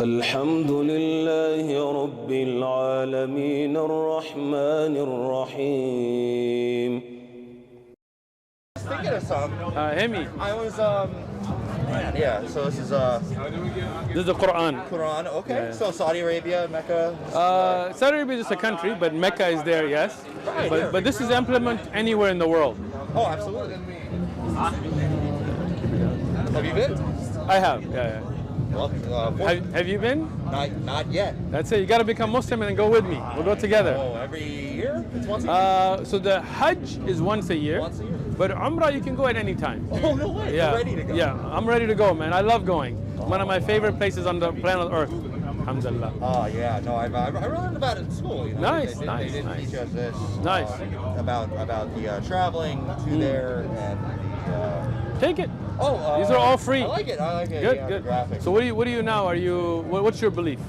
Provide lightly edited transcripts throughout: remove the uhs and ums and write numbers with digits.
الحمد لله رب العالمين الرحمن الرحيم. Thinking of some. Hemi. I was yeah. So this is This is the Quran. Quran. Okay. Yeah. So Saudi Arabia, Mecca. Saudi Arabia is just a country, but Mecca is there, yes. Right, But this is implemented anywhere in the world. Oh, absolutely. Have you been? I have. Yeah. Well, Have you been? not yet. That's it. You got to become Muslim and go with me. We'll go together. Oh, every year? It's once a year. So the Hajj is once a year. Once a year. But Umrah you can go at any time. Oh, no way. Yeah. You're ready to go. Yeah, I'm ready to go, man. I love going. One of my favorite places on the planet Earth. Alhamdulillah. Oh yeah, no, I learned about it in school. You know, Nice, they nice, didn't nice. teach us this. Nice. About the traveling to there and the. Take it. Oh, These are all free. I like it. Good, yeah, good. The graphics. So what do you now? What's your belief?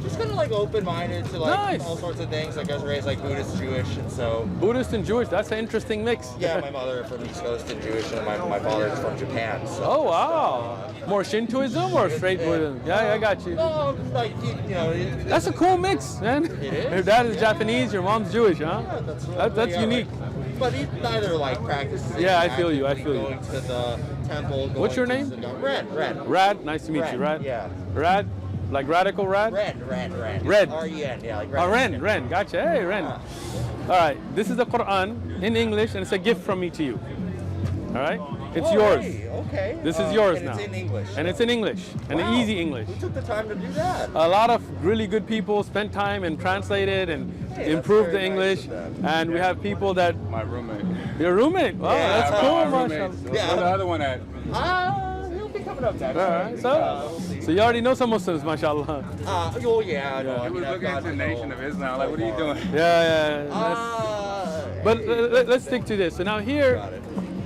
Just kind of like open-minded to like Nice. all sorts of things. Like I was raised like Buddhist, Jewish, and so. Buddhist and Jewish. That's an interesting mix. Yeah, my mother from East Coast and Jewish, and my father is from Japan. So. Oh wow. More Shintoism or straight Buddhism? Yeah, I got you. No, like you know. That's a cool mix, man. It is. Your dad is Japanese, your mom's Jewish, huh? Yeah, that's That's yeah, unique. But neither like practices. Yeah, I feel you, I feel you. Going to the temple. What's your going name? to synagogue. Red. Rad, nice to meet you, Rad. Yeah. Rad, like radical Rad? Red. Red. R-E-N, yeah, like red. Oh, Ren, gotcha. Hey, Ren. Yeah. All right, this is the Quran in English, and it's a gift from me to you. All right, it's Oh, yours. hey, okay. This is yours and now. It's in English. And it's in English, and Wow. easy English. Who took the time to do that? A lot of really good people spent time and translated and Hey, improved that's the very nice English. of them. And we have people that My roommate. your roommate. Wow, Yeah, that's my cool, roommate. mashallah. Yeah. Where's the other one at? He'll be coming up next. All right, so you already know some Muslims, mashallah. Oh yeah, no, I He mean, was I've looking at got the to Nation go of Islam. Like, what are you doing? Yeah. That's- But let's stick to this. So now here Got it.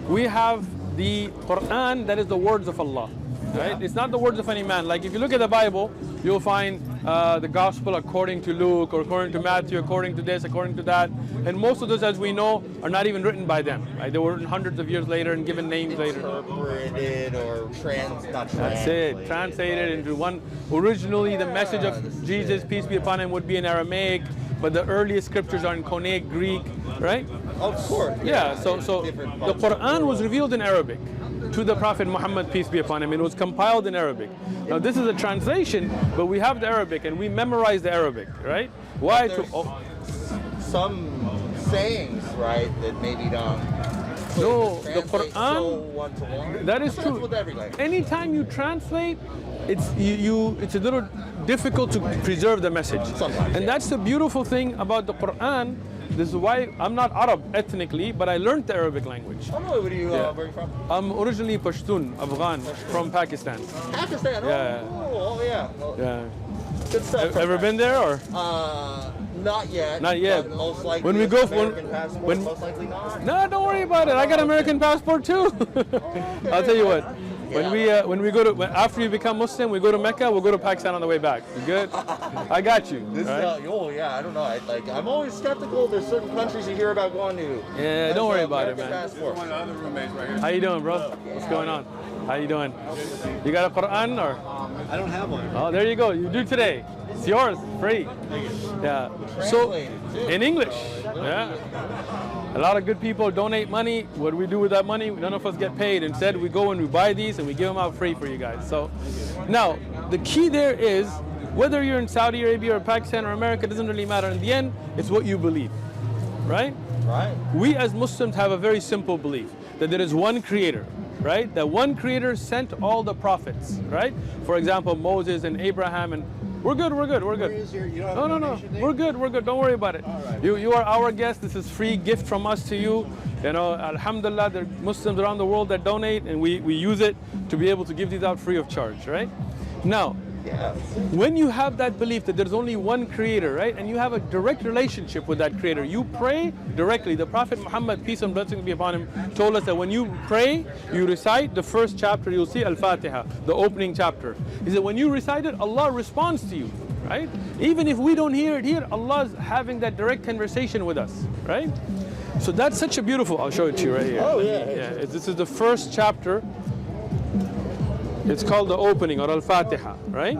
we have the Quran that is the words of Allah. Right? It's not the words of any man. Like if you look at the Bible, you'll find the gospel according to Luke or according to Matthew, according to this, according to that. And most of those, as we know, are not even written by them. Right? They were written hundreds of years later and given names later. Interpreted or not That's it. Translated into one. Originally, the message of Jesus, peace be upon him, would be in Aramaic, but the earliest scriptures are in Koine Greek, right? Of course. Yeah. So Different the Quran was revealed in Arabic to the Prophet Muhammad, peace be upon him. It was compiled in Arabic. Now this is a translation, but we have the Arabic and we memorize the Arabic, right? Why? There's some sayings, right, that maybe don't. No, the translate Quran. So one-to-one. That is That's true. with every language. Anytime you translate, it's it's a little difficult to preserve the message. Sometimes, And yeah. that's the beautiful thing about the Quran. This is why I'm not Arab ethnically, but I learned the Arabic language. Oh no, where are you Yeah. where are you from? I'm originally Pashtun, Afghan, from Pakistan. Pakistan. Yeah. Oh yeah. Well, Yeah. good stuff. Ever been there or? Not yet. Not yet. But most likely. When we go- American passport, when- most likely not. No, don't worry about it. I got American passport too. I'll tell you what. When we go to after you become Muslim, we go to Mecca. We'll go to Pakistan on the way back. You good? I got you. This right? oh yeah, I don't know. I'm always skeptical. There's certain countries you hear about going to. Yeah, That's don't worry an about it, American man. passport. One of the other roommates right here. How you doing, bro? What's going on? How you doing? You got a Quran or? I don't have one. Oh, there you go. You do today. It's yours, free. Yeah. So Translated, too. in English. Yeah. A lot of good people donate money. What do we do with that money? None of us get paid. Instead, we go and we buy these and we give them out free for you guys. So now the key there is whether you're in Saudi Arabia or Pakistan or America, it doesn't really matter. In the end, it's what you believe, right? Right. We as Muslims have a very simple belief that there is one creator, right? That one creator sent all the prophets, right? For example, Moses and Abraham and we're good. You don't have No. a donation thing? We're good. Don't worry about it. right. You are our guest. This is free gift from us to you. You know, alhamdulillah, there are Muslims around the world that donate and we use it to be able to give these out free of charge, right? Now, Yeah. when you have that belief that there's only one creator, right, and you have a direct relationship with that creator, you pray directly. The Prophet Muhammad, peace and blessings be upon him, told us that when you pray, you recite the first chapter, you'll see Al-Fatiha, the opening chapter. He said when you recite it, Allah responds to you, right? Even if we don't hear it here, Allah is having that direct conversation with us, right? So that's such a beautiful, I'll show it to you right here. Oh, yeah. This is the first chapter. It's called the opening, or Al-Fatiha, right?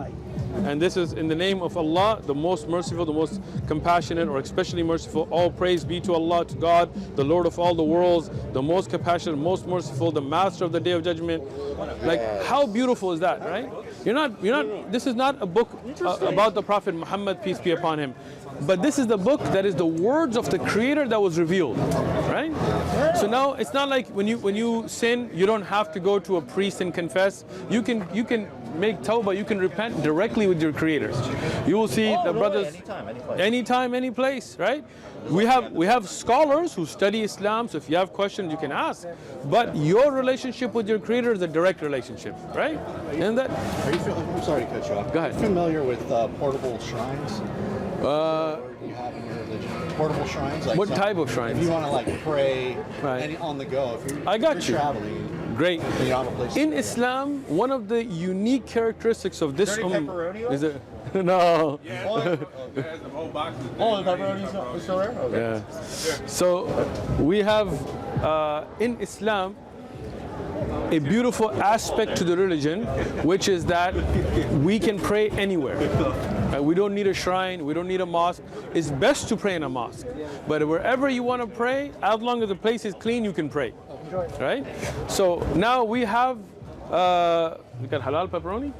And this is in the name of Allah, the most merciful, the most compassionate, or especially merciful. All praise be to Allah, to God, the Lord of all the worlds, the most compassionate, most merciful, the master of the day of judgment. Like, how beautiful is that, right? This is not a book about the Prophet Muhammad, peace be upon him. But this is the book that is the words of the Creator that was revealed, right? So now it's not like when you sin, you don't have to go to a priest and confess. You can make tawbah, you can repent directly with your Creator. You will see the brothers anytime, any place, right? We have scholars who study Islam, so if you have questions, you can ask. But your relationship with your Creator is a direct relationship, right? And that. I'm sorry to cut you off. Go ahead. Are you familiar with portable shrines? Do you have in your religion portable shrines? Like What type of shrines? If you want to like pray Right. on the go, if you're, I got if you're you. traveling, Great. and you don't have a place In to go. Islam, one of the unique characteristics of this pepperoni is it? No. Oh, It has the whole box. oh, the pepperoni's still there? Okay. Yeah. So we have in Islam a beautiful aspect to the religion, which is that we can pray anywhere. We don't need a shrine, we don't need a mosque. It's best to pray in a mosque. But wherever you want to pray, as long as the place is clean, you can pray. Right? So now we have, we got halal pepperoni?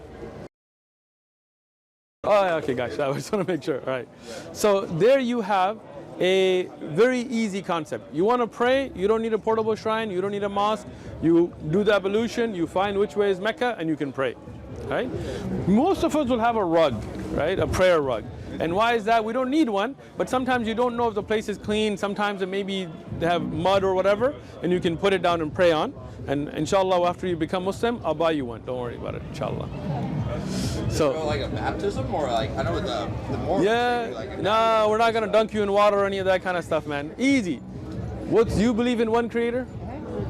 Oh, yeah, okay, guys, I just want to make sure. All right. So there you have a very easy concept. You want to pray, you don't need a portable shrine, you don't need a mosque. You do the ablution, you find which way is Mecca, and you can pray. Right? Most of us will have a rug, right? A prayer rug. And why is that? We don't need one, but sometimes you don't know if the place is clean. Sometimes it maybe they have mud or whatever, and you can put it down and pray on. And inshallah, after you become Muslim, I'll buy you one. Don't worry about it, inshallah. So like a baptism, or like I know the more. yeah, no, we're not gonna dunk you in water or any of that kind of stuff, man. Easy. Do you believe in one Creator?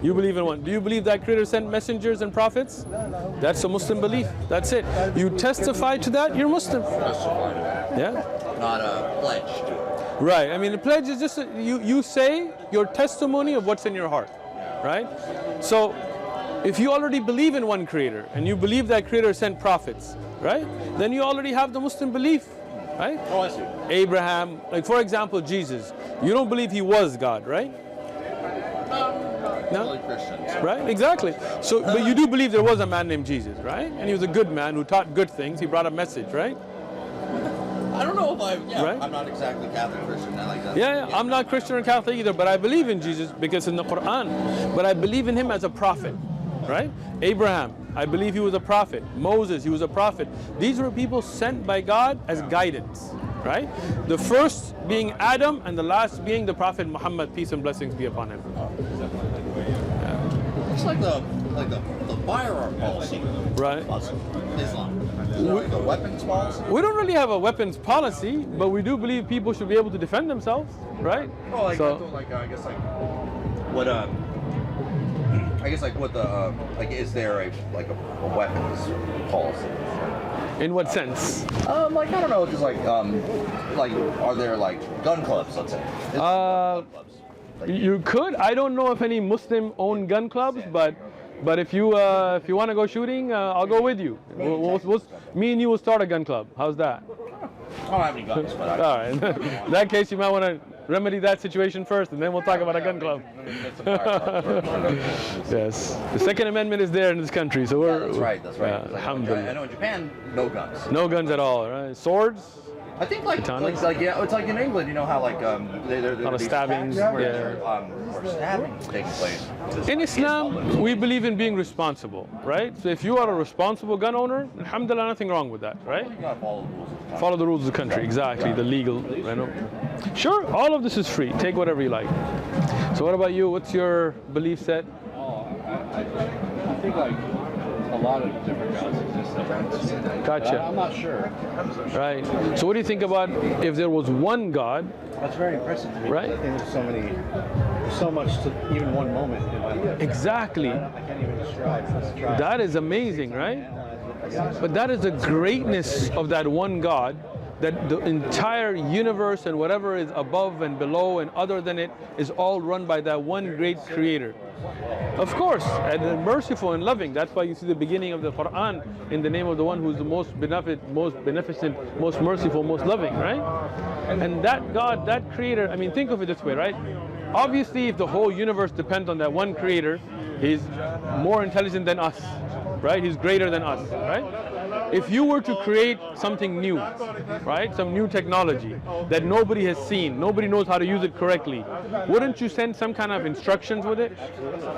You believe in one. Do you believe that Creator sent messengers and prophets? That's a Muslim belief. That's it. You testify to that, you're Muslim. Yeah. Not a pledge. Right. I mean, the pledge is just you say your testimony of what's in your heart, right? So, if you already believe in one Creator and you believe that Creator sent prophets, right? Then you already have the Muslim belief, right? Oh, I see. Abraham, like for example, Jesus. You don't believe he was God, right? No. Only Christians. Right? Exactly. So, but you do believe there was a man named Jesus, right? And he was a good man who taught good things. He brought a message, right? I don't know if Right? I'm not exactly Catholic Christian. I like that. Yeah, I'm not Christian or Catholic either, but I believe in Jesus because in the Quran. But I believe in him as a prophet, right? Abraham, I believe he was a prophet. Moses, he was a prophet. These were people sent by God as guidance, right? The first being Adam and the last being the Prophet Muhammad, peace and blessings be upon him. It's like the firearm policy. Right. Islam. Like the weapons policy. We don't really have a weapons policy, but we do believe people should be able to defend themselves, right? Well, like, So- I guess like what I guess like what the like is there a weapons policy? In what sense? Like I don't know, just like are there like gun clubs? Let's say. Gun clubs. You could. I don't know if any Muslim-owned gun clubs, but if you want to go shooting, I'll go with you. Me and you will start a gun club. How's that? I don't have any guns, but All right. In that case, you might want to remedy that situation first, and then we'll talk about a gun club. Yes. The Second Amendment is there in this country, so we're. That's right. That's right. Yeah, Like, alhamdulillah. I know in Japan, no guns. No guns at all, right? Swords? I think like yeah, it's like in England, you know how like there lot of these stabbings, attacks where yeah. where stabbings taking place. In Islam, we believe in being responsible, right? So if you are a responsible gun owner, alhamdulillah, nothing wrong with that, right? You gotta follow the rules. Follow the rules of the country, exactly, the legal, you know. Sure, all of this is free. Take whatever you like. So what about you? What's your belief set? I think like a lot of different gods exist. Gotcha. I'm not sure. Right. So what do you think about if there was one God? That's very impressive to me. Right. I think there's so much to even one moment in my life. Exactly. I can't even describe. That is amazing, right? But that is the greatness of that one God, that the entire universe and whatever is above and below and other than it is all run by that one great creator? Of course, and merciful and loving. That's why you see the beginning of the Quran in the name of the one who is the most beneficent, most merciful, most loving, right? And that God, that creator, I mean, think of it this way, right? Obviously, if the whole universe depends on that one creator, he's more intelligent than us, right? He's greater than us, right? If you were to create something new, right, some new technology that nobody has seen, nobody knows how to use it correctly, wouldn't you send some kind of instructions with it,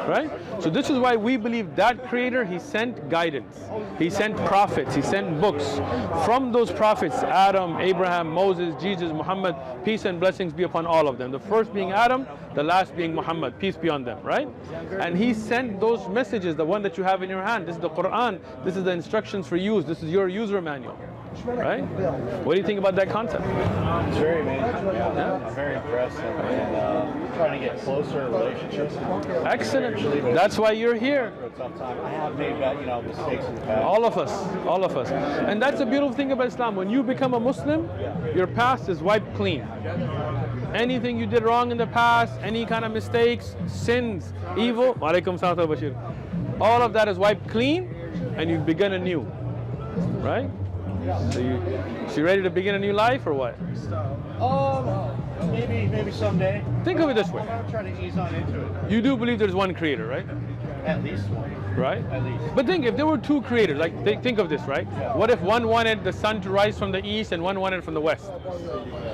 right? So this is why we believe that creator, he sent guidance, he sent prophets, he sent books. From those prophets, Adam, Abraham, Moses, Jesus, Muhammad, peace and blessings be upon all of them. The first being Adam, the last being Muhammad, peace be on them, right? And he sent those messages, the one that you have in your hand. This is the Quran, this is the instructions for use, this is your user manual, right? What do you think about that concept? It's very amazing. Yeah. I'm very impressed and trying to get closer relationships. Excellent. That's why you're here. For a tough time. I have made mistakes in the past. All of us. And that's the beautiful thing about Islam. When you become a Muslim, your past is wiped clean. Anything you did wrong in the past, any kind of mistakes, sins, evil, Walaikum salam Bashir, all of that is wiped clean and you begin anew, right? So you ready to begin a new life or what? Maybe someday. Think of it this way. I'm trying to ease on into it. You do believe there's one creator, right? At least one. Right? At least. But think, if there were two creators, like think of this, right? What if one wanted the sun to rise from the east and one wanted from the west?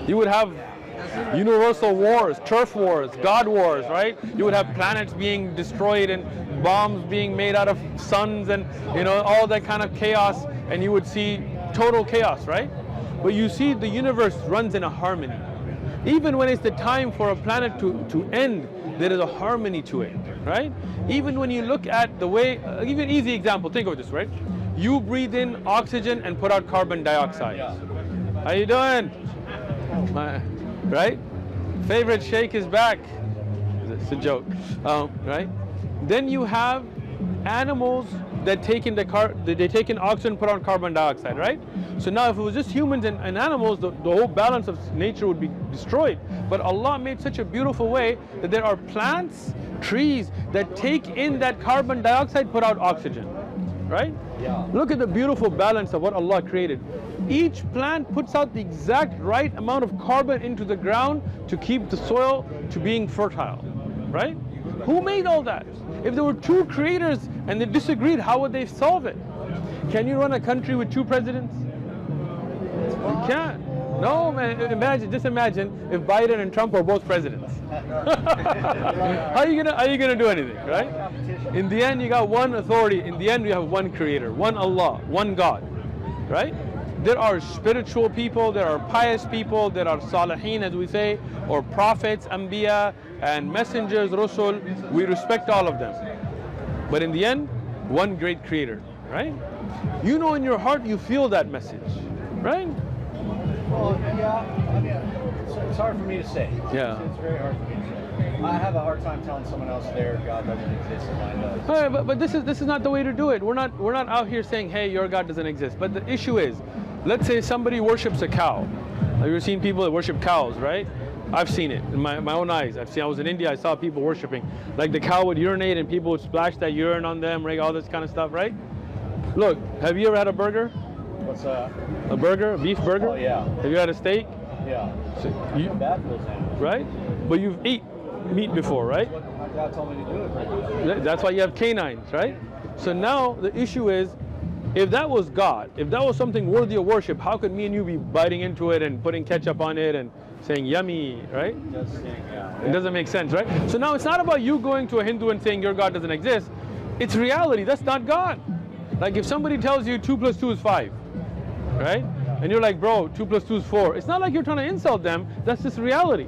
You would have universal wars, turf wars, God wars, right? You would have planets being destroyed and bombs being made out of suns and all that kind of chaos, and you would see total chaos, right? But you see the universe runs in a harmony. Even when it's the time for a planet to end, there is a harmony to it, right? Even when you look at the way, I'll give you an easy example, think of this, right? You breathe in oxygen and put out carbon dioxide. How you doing? Right? Favorite Shaykh is back. It's a joke, right? Then you have animals that take in they take in oxygen, put on carbon dioxide, right? So now if it was just humans and animals, the whole balance of nature would be destroyed. But Allah made such a beautiful way that there are plants, trees that take in that carbon dioxide, put out oxygen, right? Yeah. Look at the beautiful balance of what Allah created. Each plant puts out the exact right amount of carbon into the ground to keep the soil to being fertile, right? Who made all that? If there were two creators and they disagreed, how would they solve it? Can you run a country with two presidents? You can't. No, man. Just imagine if Biden and Trump were both presidents. How are you gonna do anything, right? In the end, you got one authority. In the end, you have one creator, one Allah, one God, right? There are spiritual people, there are pious people, there are salihin, as we say, or prophets, anbiya, and messengers, rusul. We respect all of them. But in the end, one great creator, right? In your heart, you feel that message, right? Well, yeah. I mean, it's hard for me to say. Yeah. It's very hard for me to say. I have a hard time telling someone else their God doesn't exist and mine does. All right, but this is not the way to do it. We're not out here saying, hey, your God doesn't exist. But the issue is, let's say somebody worships a cow. Have you ever seen people that worship cows, right? I've seen it in my own eyes. I was in India, I saw people worshiping. Like the cow would urinate and people would splash that urine on them, right? All this kind of stuff, right? Look, have you ever had a burger? What's that? A burger, a beef burger? Oh, yeah. Have you had a steak? Yeah. So Bad for those animals. right? But you've eaten meat before, right? My dad told me to do it. That's why you have canines, right? So now the issue is, if that was God, if that was something worthy of worship, how could me and you be biting into it and putting ketchup on it and saying yummy, right? It doesn't make sense, right? So now it's not about you going to a Hindu and saying your God doesn't exist. It's reality. That's not God. Like if somebody tells you 2 + 2 is 5, right? And you're like, bro, 2 + 2 is 4. It's not like you're trying to insult them. That's just reality,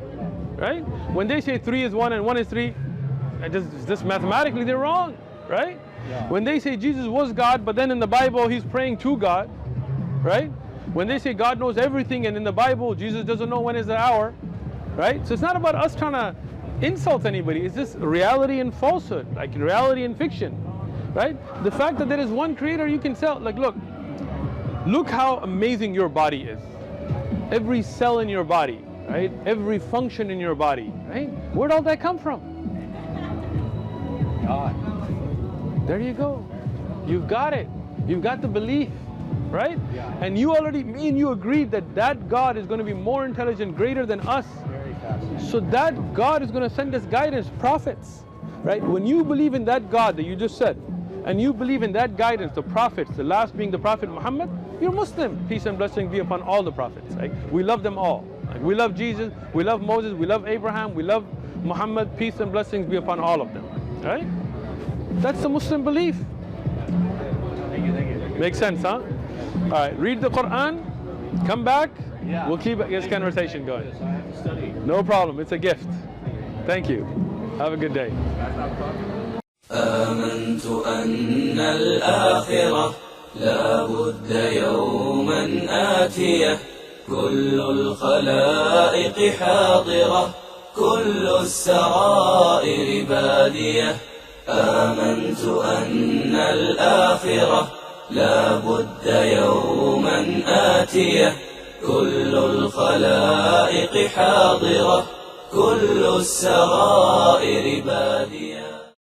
right? When they say 3 is 1 and 1 is 3, just mathematically they're wrong, right? Yeah. When they say Jesus was God, but then in the Bible he's praying to God, right? When they say God knows everything and in the Bible Jesus doesn't know when is the hour, right? So it's not about us trying to insult anybody. It's just reality and falsehood, like reality and fiction, right? The fact that there is one creator, you can tell, like look how amazing your body is. every cell in your body, right? Every function in your body, right? Where'd all that come from? God. There you go. You've got it. You've got the belief, right? Yeah. And you already, me and you agreed that that God is going to be more intelligent, greater than us. Very fascinating. So that God is going to send us guidance, prophets, right? When you believe in that God that you just said, and you believe in that guidance, the prophets, the last being the Prophet Muhammad, you're Muslim. Peace and blessing be upon all the prophets, right? We love them all. Like, we love Jesus, we love Moses, we love Abraham, we love Muhammad. Peace and blessings be upon all of them, right? That's the Muslim belief. Thank you. Makes sense, huh? All right, read the Quran, come back, Yeah. we'll keep this conversation going. I have to study. No problem, it's a gift. Thank you. Have a good day. آمنت أن الآخرة لا بد يوما آتية كل الخلائق حاضرة كل السرائر بادية آمنت أن الآخرة لا بد يوما آتية كل الخلائق حاضرة كل السرائر بادية